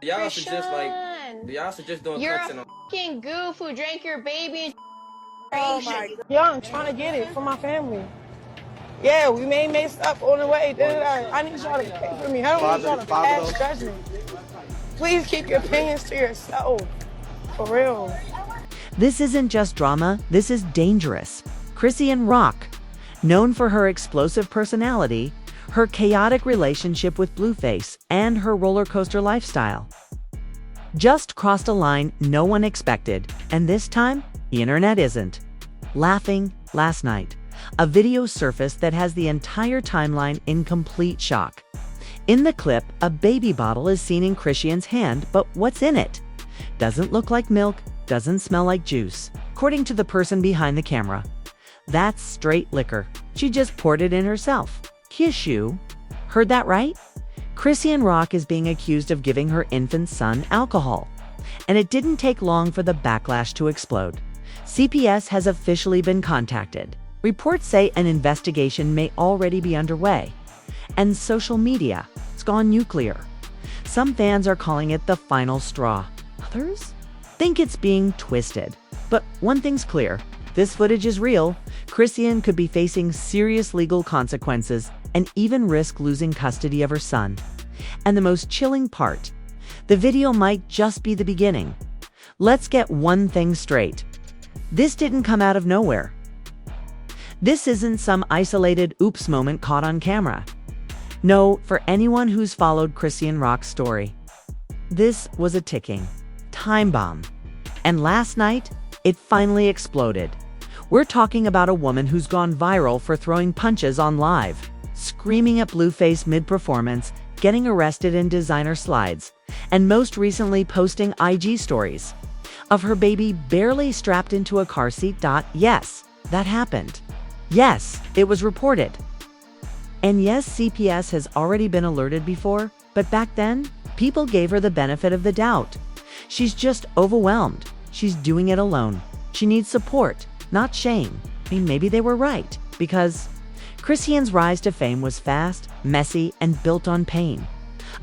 Y'all suggest like Chrisean, y'all suggest doing you're a content on. fucking goof who drank your baby and Oh shit. my God. Young, trying to get it for my family. Yeah, we may mess up on the way. I need y'all to pay for me. I don't need y'all to pass judgment. Please keep your opinions to yourself. For real. This isn't just drama, this is dangerous. Chrisean Rock, known for her explosive personality, her chaotic relationship with Blueface, and her roller coaster lifestyle, just crossed a line no one expected, and this time, the internet isn't. Laughing last night, a video surfaced that has the entire timeline in complete shock. In the clip, a baby bottle is seen in Chrisean's hand, but what's in it? Doesn't look like milk, doesn't smell like juice, according to the person behind the camera. That's straight liquor. She just poured it in herself. Kishu. Heard that right? Chrisean Rock is being accused of giving her infant son alcohol. And it didn't take long for the backlash to explode. CPS has officially been contacted. Reports say an investigation may already be underway. And social media, it's gone nuclear. Some fans are calling it the final straw. Others think it's being twisted. But one thing's clear, this footage is real. Chrisean could be facing serious legal consequences and even risk losing custody of her son. And the most chilling part, the video might just be the beginning. Let's get one thing straight. This didn't come out of nowhere. This isn't some isolated oops moment caught on camera. No, for anyone who's followed Chrisean Rock's story, this was a ticking time bomb. And last night, it finally exploded. We're talking about a woman who's gone viral for throwing punches on live, screaming at Blueface mid-performance, getting arrested in designer slides, and most recently posting IG stories of her baby barely strapped into a car seat. Yes, that happened. Yes, it was reported. And yes, CPS has already been alerted before, but back then, people gave her the benefit of the doubt. She's just overwhelmed. She's doing it alone. She needs support, not shame. I mean, maybe they were right, because Chrisean's rise to fame was fast, messy, and built on pain.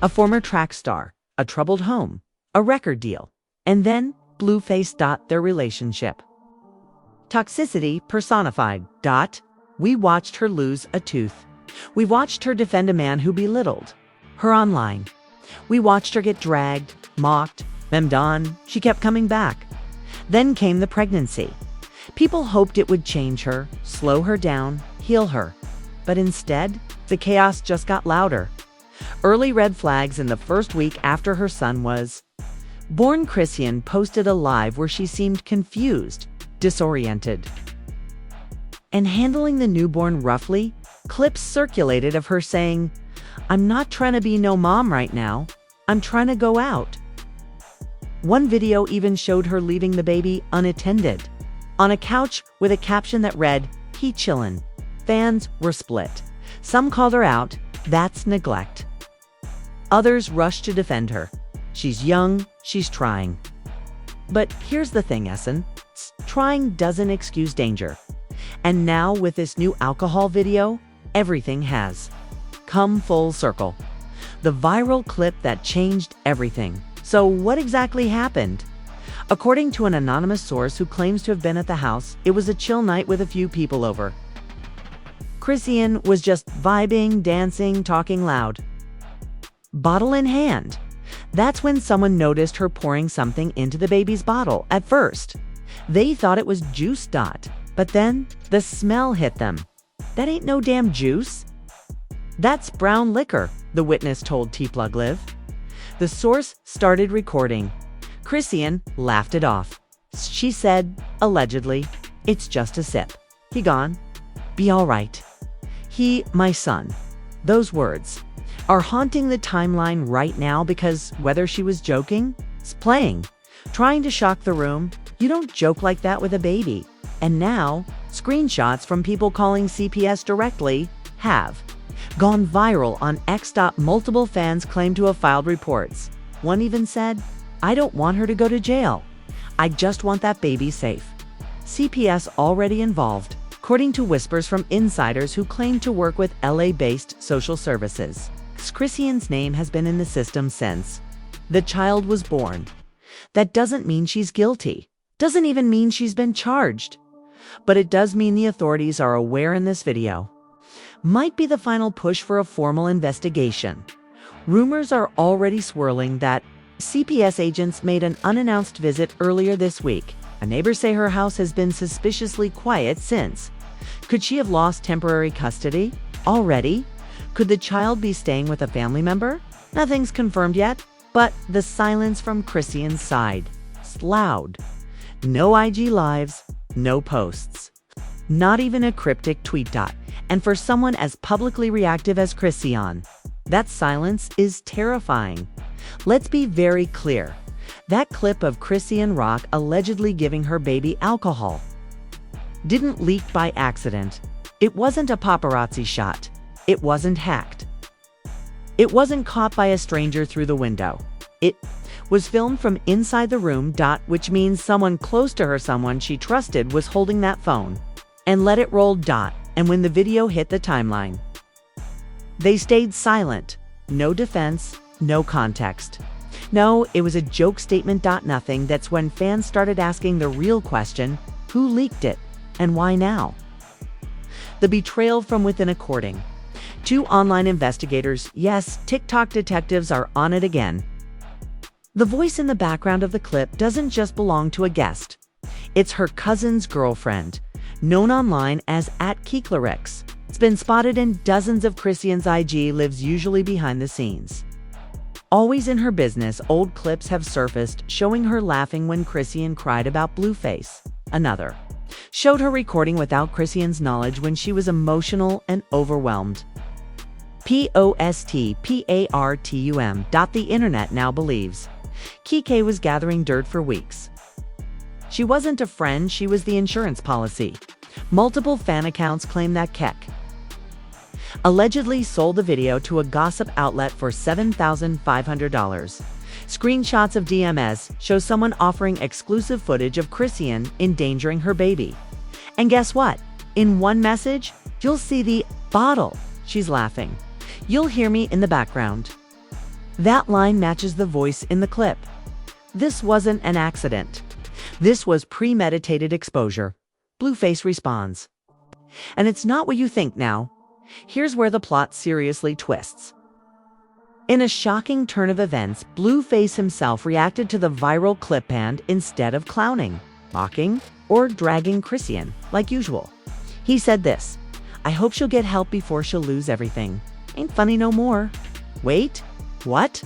A former track star, a troubled home, a record deal, and then Blueface. Their relationship. Toxicity personified. We watched her lose a tooth. We watched her defend a man who belittled her online. We watched her get dragged, mocked, memmed on. She kept coming back. Then came the pregnancy. People hoped it would change her, slow her down, heal her. But instead, the chaos just got louder. Early red flags in the first week after her son was born. Chrisean posted a live where she seemed confused, disoriented, and handling the newborn roughly. Clips circulated of her saying, "I'm not trying to be no mom right now. I'm trying to go out." One video even showed her leaving the baby unattended on a couch with a caption that read, "He chillin'." Fans were split. Some called her out. That's neglect. Others rushed to defend her. She's young, she's trying. But here's the thing, Essen. Trying doesn't excuse danger. And now with this new alcohol video, everything has come full circle. The viral clip that changed everything. So what exactly happened? According to an anonymous source who claims to have been at the house, it was a chill night with a few people over. Chrisean was just vibing, dancing, talking loud. Bottle in hand. That's when someone noticed her pouring something into the baby's bottle. At first, they thought it was juice. But then the smell hit them. That ain't no damn juice. That's brown liquor, the witness told T-Plug Live. The source started recording. Chrisean laughed it off. She said, allegedly, "It's just a sip. He gone. Be all right." He, my son. Those words are haunting the timeline right now because whether she was joking, playing, trying to shock the room, you don't joke like that with a baby. And now, screenshots from people calling CPS directly have gone viral on X. Multiple fans claim to have filed reports. One even said, "I don't want her to go to jail. I just want that baby safe." CPS already involved, according to whispers from insiders who claim to work with LA-based social services. Chrisean's name has been in the system since The child was born. That doesn't mean she's guilty. Doesn't even mean she's been charged. But it does mean the authorities are aware in this video. Might be the final push for a formal investigation. Rumors are already swirling that CPS agents made an unannounced visit earlier this week. Neighbors say her house has been suspiciously quiet since. Could she have lost temporary custody already? Could the child be staying with a family member? Nothing's confirmed yet, but the silence from Chrisean's side is loud. No IG lives, no posts. Not even a cryptic tweet. And for someone as publicly reactive as Chrisean, that silence is terrifying. Let's be very clear. That clip of Chrisean Rock allegedly giving her baby alcohol didn't leak by accident. It wasn't a paparazzi shot. It wasn't hacked. It wasn't caught by a stranger through the window. It was filmed from inside the room. Which means someone close to her, someone she trusted, was holding that phone and let it roll. And when the video hit the timeline, they stayed silent. No defense, no context. No, it was a joke statement. Nothing. That's when fans started asking the real question: who leaked it and why now? The betrayal from within a courting. 2 online investigators, yes, TikTok detectives, are on it again. The voice in the background of the clip doesn't just belong to a guest. It's her cousin's girlfriend, known online as @Keeklarix. It's been spotted in dozens of Chrisean's IG lives, usually behind the scenes. Always in her business, old clips have surfaced showing her laughing when Chrisean cried about Blueface. Another showed her recording without Chrisean's knowledge when she was emotional and overwhelmed. Postpartum. The internet now believes Kike was gathering dirt for weeks. She wasn't a friend, she was the insurance policy. Multiple fan accounts claim that Keck allegedly sold the video to a gossip outlet for $7,500. Screenshots of DMS show someone offering exclusive footage of Chrisean endangering her baby. And guess what? In one message, you'll see the bottle. She's laughing. You'll hear me in the background. That line matches the voice in the clip. This wasn't an accident. This was premeditated exposure. Blueface responds. And it's not what you think now. Here's where the plot seriously twists. In a shocking turn of events, Blueface himself reacted to the viral clip and, instead of clowning, mocking, or dragging Chrisean like usual, he said this: "I hope she'll get help before she'll lose everything. Ain't funny no more." Wait, what?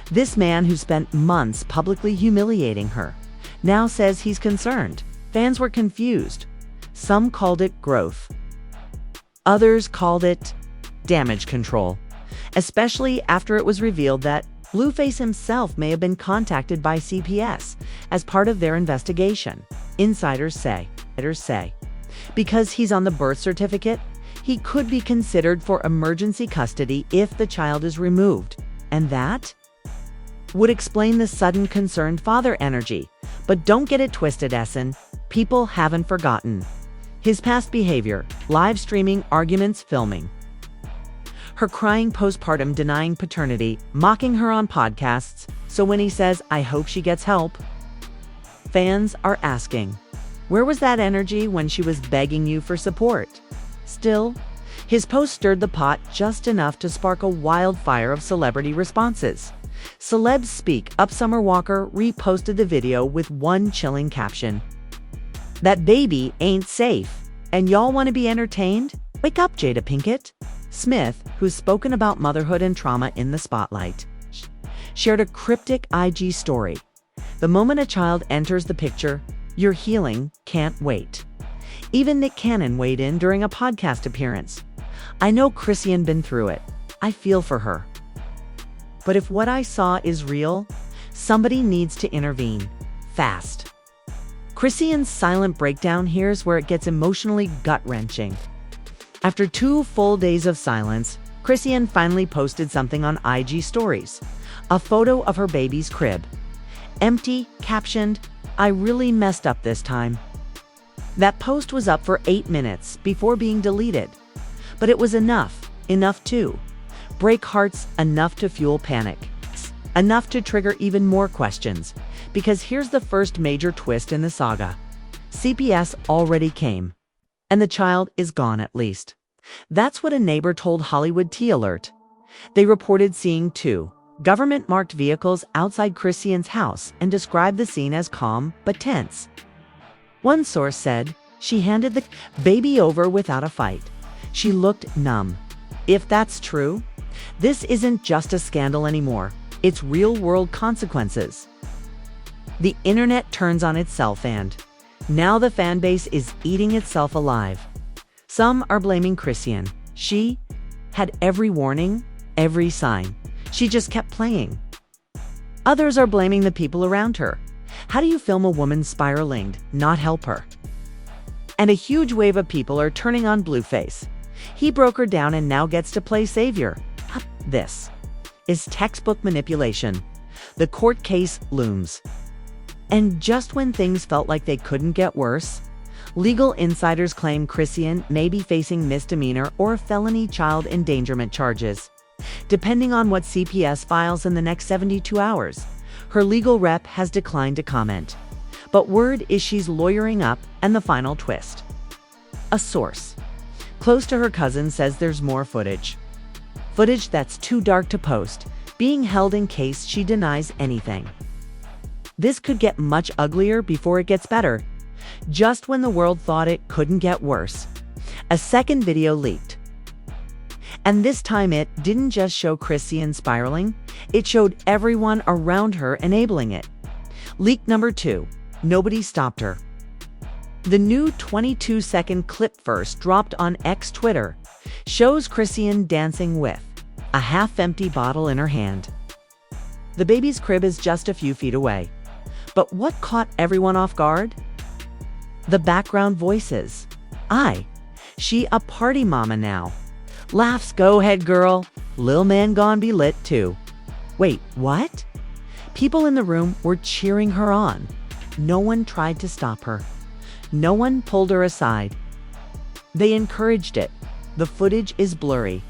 This man who spent months publicly humiliating her now says he's concerned. Fans were confused. Some called it growth. Others called it damage control, especially after it was revealed that Blueface himself may have been contacted by CPS as part of their investigation. Insiders say, because he's on the birth certificate, he could be considered for emergency custody if the child is removed. And that would explain the sudden concerned father energy. But don't get it twisted, Essen. People haven't forgotten his past behavior, live streaming, arguments, filming her crying postpartum, denying paternity, mocking her on podcasts. So when he says, "I hope she gets help," fans are asking, where was that energy when she was begging you for support? Still, his post stirred the pot just enough to spark a wildfire of celebrity responses. Celebs speak up. Summer Walker reposted the video with one chilling caption: "That baby ain't safe. And y'all want to be entertained? Wake up, Jada Pinkett." Smith, who's spoken about motherhood and trauma in the spotlight, shared a cryptic IG story. "The moment a child enters the picture, your healing can't wait." Even Nick Cannon weighed in during a podcast appearance. "I know Chrisean been through it. I feel for her. But if what I saw is real, somebody needs to intervene. Fast." Chrisean's silent breakdown, here's where it gets emotionally gut-wrenching. After 2 full days of silence, Chrisean finally posted something on IG stories. A photo of her baby's crib. Empty, captioned, "I really messed up this time." That post was up for 8 minutes before being deleted. But it was enough to break hearts, enough to fuel panic. enough to trigger even more questions. Because here's the first major twist in the saga. CPS already came. And the child is gone at least. That's what a neighbor told Hollywood Tea Alert. They reported seeing two government-marked vehicles outside Chrisean's house and described the scene as calm but tense. One source said she handed the baby over without a fight. She looked numb. If that's true, this isn't just a scandal anymore. It's real-world consequences. The internet turns on itself and now the fan base is eating itself alive. Some are blaming Chrisean. She had every warning, every sign. She just kept playing. Others are blaming the people around her. How do you film a woman spiraling, not help her? And a huge wave of people are turning on Blueface. He broke her down and now gets to play savior. This is textbook manipulation. The court case looms. And just when things felt like they couldn't get worse, legal insiders claim Chrisean may be facing misdemeanor or felony child endangerment charges. Depending on what CPS files in the next 72 hours, her legal rep has declined to comment. But word is she's lawyering up, and the final twist. A source close to her cousin says there's more footage. Footage that's too dark to post, being held in case she denies anything. This could get much uglier before it gets better. Just when the world thought it couldn't get worse, a second video leaked. And this time it didn't just show Chrisean spiraling, it showed everyone around her enabling it. Leak number 2. Nobody stopped her. The new 22-second clip first dropped on X Twitter shows Chrisean dancing with a half-empty bottle in her hand. The baby's crib is just a few feet away. But what caught everyone off guard? The background voices. She a party mama now. Laughs, go ahead girl. Lil man gon' be lit too. Wait, what? People in the room were cheering her on. No one tried to stop her. No one pulled her aside. They encouraged it. The footage is blurry.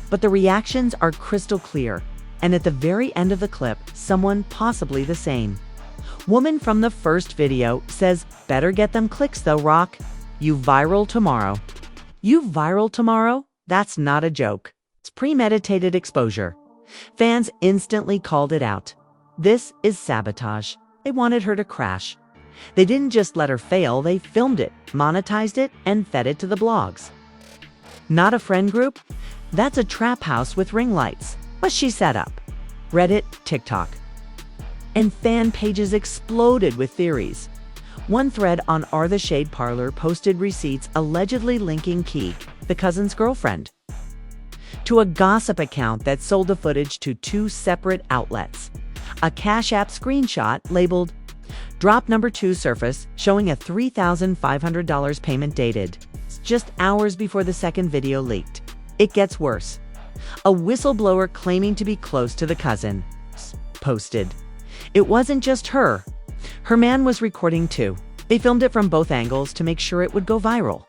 But the reactions are crystal clear. And at the very end of the clip, someone possibly the same woman from the first video says, "Better get them clicks though, Rock. You viral tomorrow." You viral tomorrow? That's not a joke. It's premeditated exposure. Fans instantly called it out. This is sabotage. They wanted her to crash. They didn't just let her fail, they filmed it, monetized it, and fed it to the blogs. Not a friend group? That's a trap house with ring lights. What's she set up? Reddit, TikTok. And fan pages exploded with theories. One thread on Are the Shade Parlor posted receipts allegedly linking Key, the cousin's girlfriend, to a gossip account that sold the footage to 2 separate outlets. A Cash App screenshot labeled Drop Number 2 surfaced, showing a $3,500 payment dated just hours before the second video leaked. It gets worse. A whistleblower claiming to be close to the cousin posted. It wasn't just her. Her man was recording too. They filmed it from both angles to make sure it would go viral.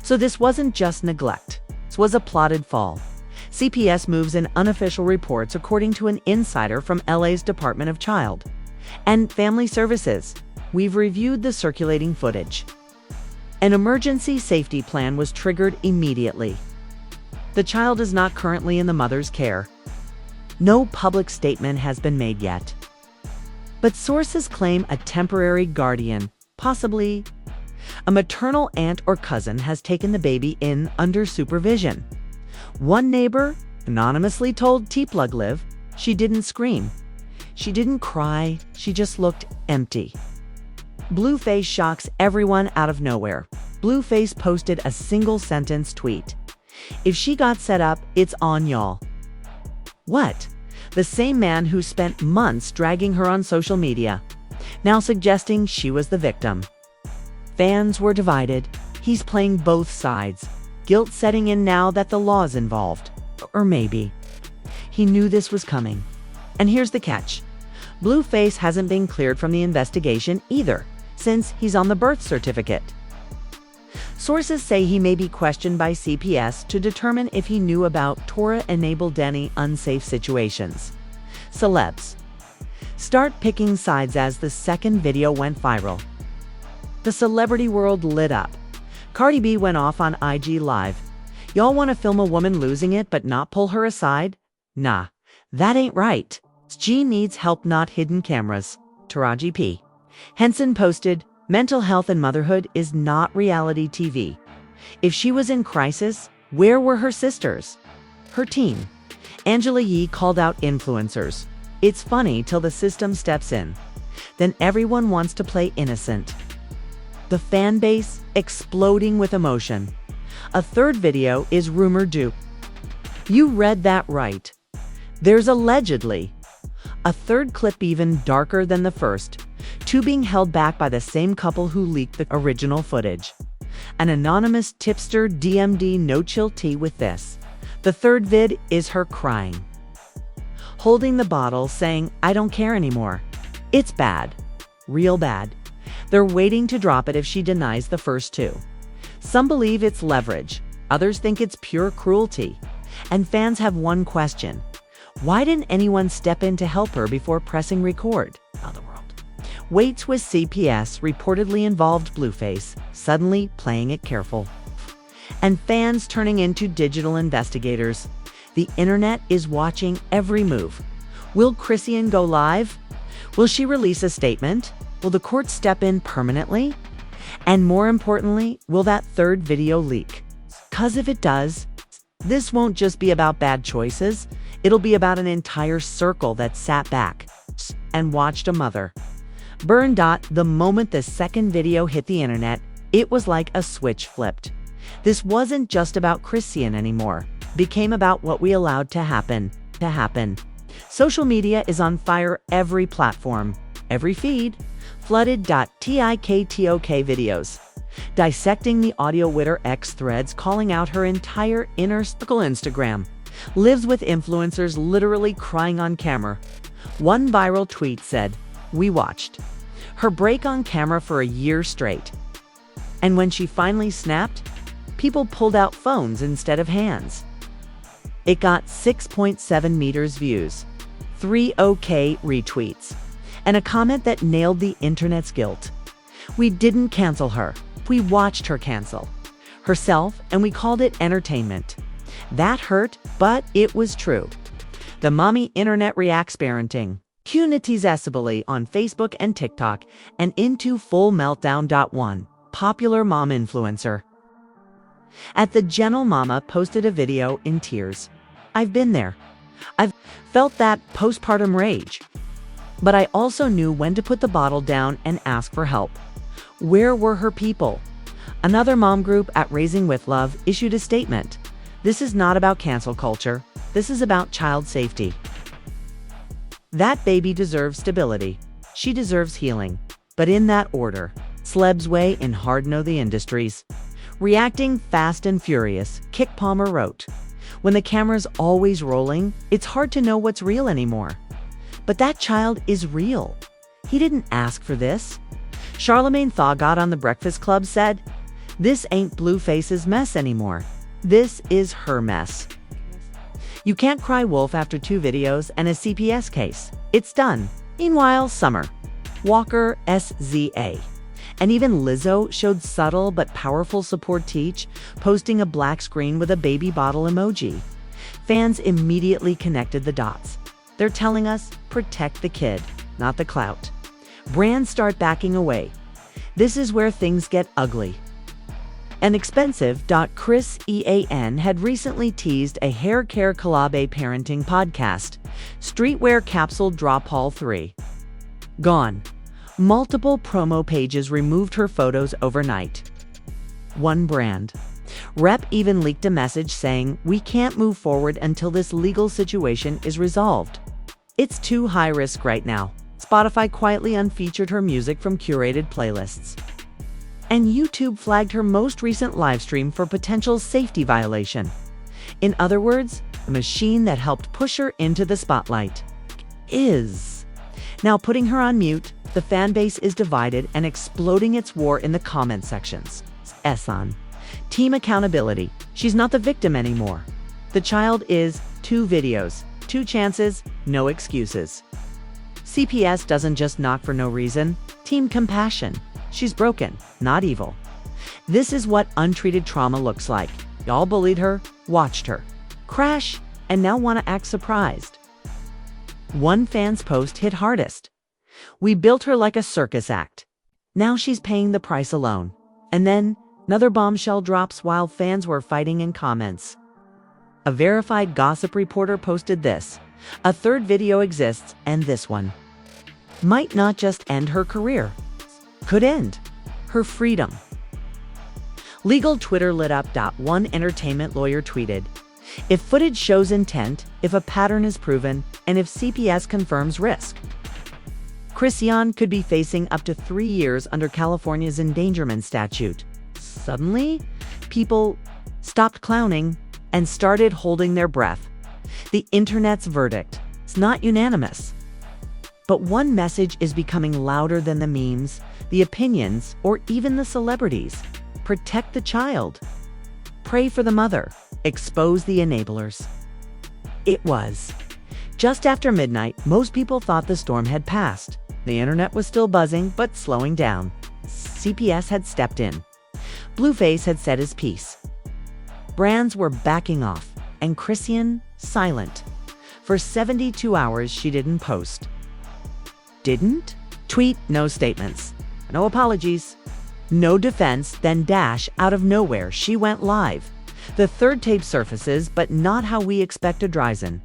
So this wasn't just neglect. This was a plotted fall. CPS moves in unofficial reports according to an insider from LA's Department of Child and Family Services. We've reviewed the circulating footage. An emergency safety plan was triggered immediately. The child is not currently in the mother's care. No public statement has been made yet. But sources claim a temporary guardian, possibly a maternal aunt or cousin, has taken the baby in under supervision. One neighbor anonymously told T-Plug Live she didn't scream. She didn't cry, she just looked empty. Blueface shocks everyone out of nowhere. Blueface posted a single-sentence tweet. "If she got set up, it's on y'all." What? The same man who spent months dragging her on social media, now suggesting she was the victim. Fans were divided. He's playing both sides. Guilt setting in now that the law's involved. Or maybe he knew this was coming. And here's the catch. Blueface hasn't been cleared from the investigation either, since he's on the birth certificate. Sources say he may be questioned by CPS to determine if he knew about Torah-enabled Denny unsafe situations. Celebs start picking sides as the second video went viral. The celebrity world lit up. Cardi B went off on IG Live. Y'all want to film a woman losing it but not pull her aside? Nah, that ain't right. G needs help, not hidden cameras. Taraji P. Henson posted, mental health and motherhood is not reality TV. If she was in crisis, where were her sisters? Her team. Angela Yee called out influencers. It's funny till the system steps in. Then everyone wants to play innocent. The fan base exploding with emotion. A third video is rumored due. You read that right. There's allegedly a third clip even darker than the first, two being held back by the same couple who leaked the original footage. An anonymous tipster DM'd no chill tea with this. The third vid is her crying, holding the bottle saying, I don't care anymore. It's bad. Real bad. They're waiting to drop it if she denies the first two. Some believe it's leverage. Others think it's pure cruelty. And fans have one question. Why didn't anyone step in to help her before pressing record? The world waits with CPS reportedly involved Blueface, suddenly playing it careful. And fans turning into digital investigators. The internet is watching every move. Will Chrisean go live? Will she release a statement? Will the court step in permanently? And more importantly, will that third video leak? 'Cause if it does, this won't just be about bad choices. It'll be about an entire circle that sat back and watched a mother burn. The moment the second video hit the internet, it was like a switch flipped. This wasn't just about Chrisean anymore. It became about what we allowed to happen. Social media is on fire. Every platform, every feed, flooded. TikTok videos dissecting the audio widow X threads calling out her entire inner circle. Instagram lives with influencers literally crying on camera. One viral tweet said, we watched her break on camera for a year straight. And when she finally snapped, people pulled out phones instead of hands. It got 6.7 meters views, 3K retweets, and a comment that nailed the internet's guilt. We didn't cancel her. We watched her cancel herself, and we called it entertainment. That hurt, but it was true. The mommy internet reacts parenting. Cunitizably on Facebook and TikTok, and into full meltdown. One popular mom influencer at the Gentle Mama posted a video in tears. I've been there. I've felt that postpartum rage. But I also knew when to put the bottle down and ask for help. Where were her people? Another mom group at Raising with Love issued a statement. This is not about cancel culture. This is about child safety. That baby deserves stability. She deserves healing. But in that order. Celebs way in hard know the industries. Reacting fast and furious, Kick Palmer wrote, when the camera's always rolling, it's hard to know what's real anymore. But that child is real. He didn't ask for this. Charlemagne Thaw got on the Breakfast Club said, this ain't Blueface's mess anymore. This is her mess. You can't cry wolf after 2 videos and a CPS case. It's done. Meanwhile, Summer Walker SZA and even Lizzo showed subtle but powerful support teach, posting a black screen with a baby bottle emoji. Fans immediately connected the dots. They're telling us, protect the kid, not the clout. Brands start backing away. This is where things get ugly. An expensive. Chrisean had recently teased a hair care collab parenting podcast, Streetwear Capsule Drop Haul 3. Gone. Multiple promo pages removed her photos overnight. One brand rep even leaked a message saying, we can't move forward until this legal situation is resolved. It's too high risk right now. Spotify quietly unfeatured her music from curated playlists. And YouTube flagged her most recent livestream for potential safety violation. In other words, the machine that helped push her into the spotlight is now putting her on mute. The fan base is divided and exploding its war in the comment sections. On team accountability. She's not the victim anymore. The child is 2 videos. 2 chances, no excuses. CPS doesn't just knock for no reason. Team compassion. She's broken, not evil. This is what untreated trauma looks like. Y'all bullied her, watched her crash, and now want to act surprised. One fan's post hit hardest. We built her like a circus act. Now she's paying the price alone. And then another bombshell drops while fans were fighting in comments. A verified gossip reporter posted this. A third video exists, and this one might not just end her career. Could end her freedom. Legal Twitter lit up. One entertainment lawyer tweeted, if footage shows intent, if a pattern is proven, and if CPS confirms risk, Chrisean could be facing up to 3 years under California's endangerment statute. Suddenly, people stopped clowning and started holding their breath. The internet's verdict is not unanimous. But one message is becoming louder than the memes, the opinions, or even the celebrities. Protect the child. Pray for the mother. Expose the enablers. It was just after midnight. Most people thought the storm had passed. The internet was still buzzing, but slowing down. CPS had stepped in. Blueface had said his piece. Brands were backing off, and Chrisean silent. For 72 hours, she didn't post. Didn't tweet, no statements, no apologies, no defense. Then out of nowhere, she went live. The third tape surfaces, but not how we expect a Dryzen.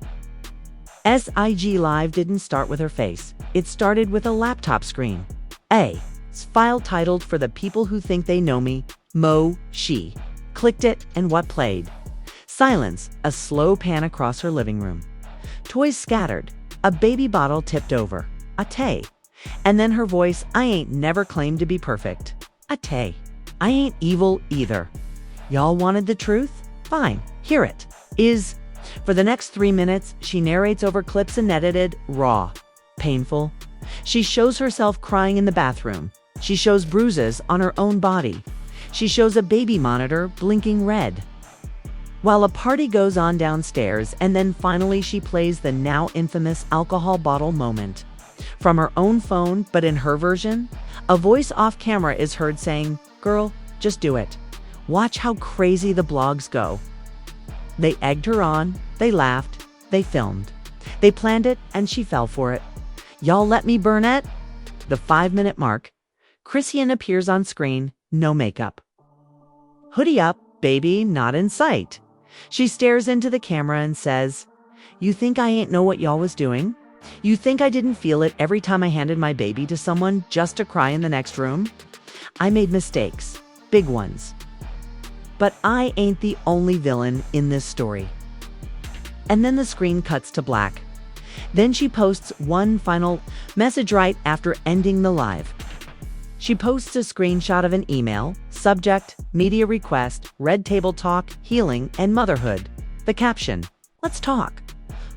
SIG Live didn't start with her face. It started with a laptop screen. A file titled For the People Who Think They Know Me, she clicked it, and what played? Silence, a slow pan across her living room. Toys scattered, a baby bottle tipped over, a tay. And then her voice, I ain't never claimed to be perfect. A tay. I ain't evil either. Y'all wanted the truth? Fine, hear it. For the next 3 minutes, she narrates over clips and edited, raw, painful. She shows herself crying in the bathroom. She shows bruises on her own body. She shows a baby monitor blinking red. While a party goes on downstairs, and then finally she plays the now infamous alcohol bottle moment. From her own phone, but in her version, a voice off camera is heard saying, girl, just do it. Watch how crazy the blogs go. They egged her on, they laughed, they filmed. They planned it, and she fell for it. Y'all let me burn it? The 5-minute mark. Chrisean appears on screen, no makeup. Hoodie up, baby, not in sight. She stares into the camera and says, you think I ain't know what y'all was doing? You think I didn't feel it every time I handed my baby to someone just to cry in the next room? I made mistakes, big ones. But I ain't the only villain in this story. And then the screen cuts to black. Then she posts one final message right after ending the live. She posts a screenshot of an email, subject, media request, red table talk, healing, and motherhood. The caption, let's talk.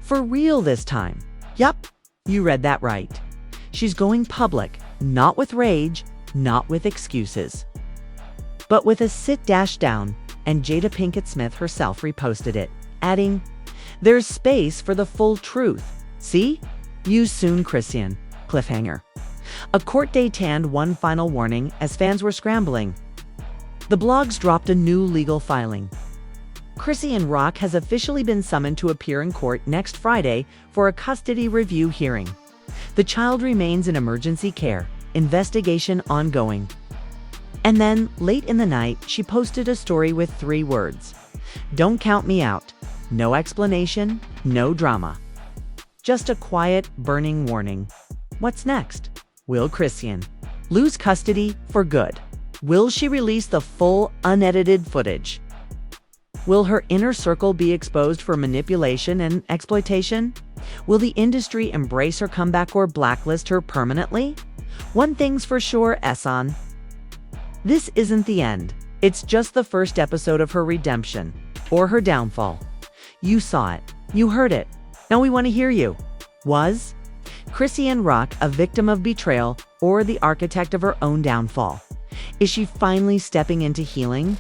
For real this time. Yup, you read that right. She's going public, not with rage, not with excuses, but with a sit-down, and Jada Pinkett Smith herself reposted it, adding, there's space for the full truth. See? You soon, Chrisean. Cliffhanger. A court date and one final warning as fans were scrambling. The blogs dropped a new legal filing. Chrisean Rock has officially been summoned to appear in court next Friday for a custody review hearing. The child remains in emergency care, investigation ongoing. And then, late in the night, she posted a story with 3 words. Don't count me out. No explanation, no drama. Just a quiet, burning warning. What's next? Will Chrisean lose custody for good? Will she release the full, unedited footage? Will her inner circle be exposed for manipulation and exploitation? Will the industry embrace her comeback or blacklist her permanently? One thing's for sure, Esan. This isn't the end. It's just the first episode of her redemption, or her downfall. You saw it. You heard it. Now we want to hear you. Was Chrisean Rock a victim of betrayal or the architect of her own downfall? Is she finally stepping into healing?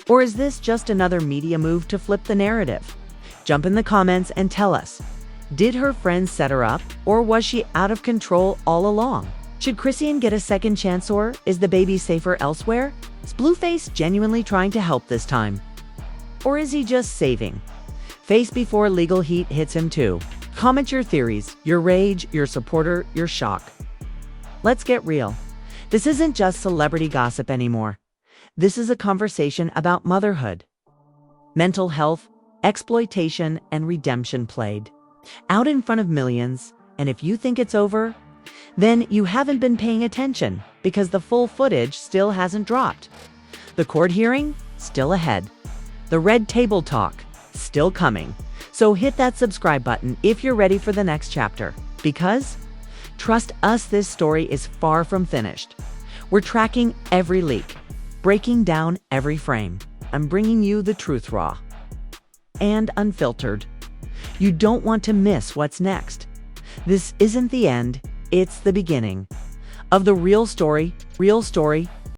Or is this just another media move to flip the narrative? Jump in the comments and tell us. Did her friends set her up, or was she out of control all along? Should Chrisean get a second chance, or is the baby safer elsewhere? Is Blueface genuinely trying to help this time? Or is he just saving face before legal heat hits him too? Comment your theories, your rage, your supporter, your shock. Let's get real. This isn't just celebrity gossip anymore. This is a conversation about motherhood, mental health, exploitation, and redemption played out in front of millions. And if you think it's over, then you haven't been paying attention, because the full footage still hasn't dropped. The court hearing still ahead. The red table talk still coming. So hit that subscribe button if you're ready for the next chapter, because trust us, this story is far from finished. We're tracking every leak, breaking down every frame, and bringing you the truth raw and unfiltered. You don't want to miss what's next. This isn't the end, it's the beginning of the real story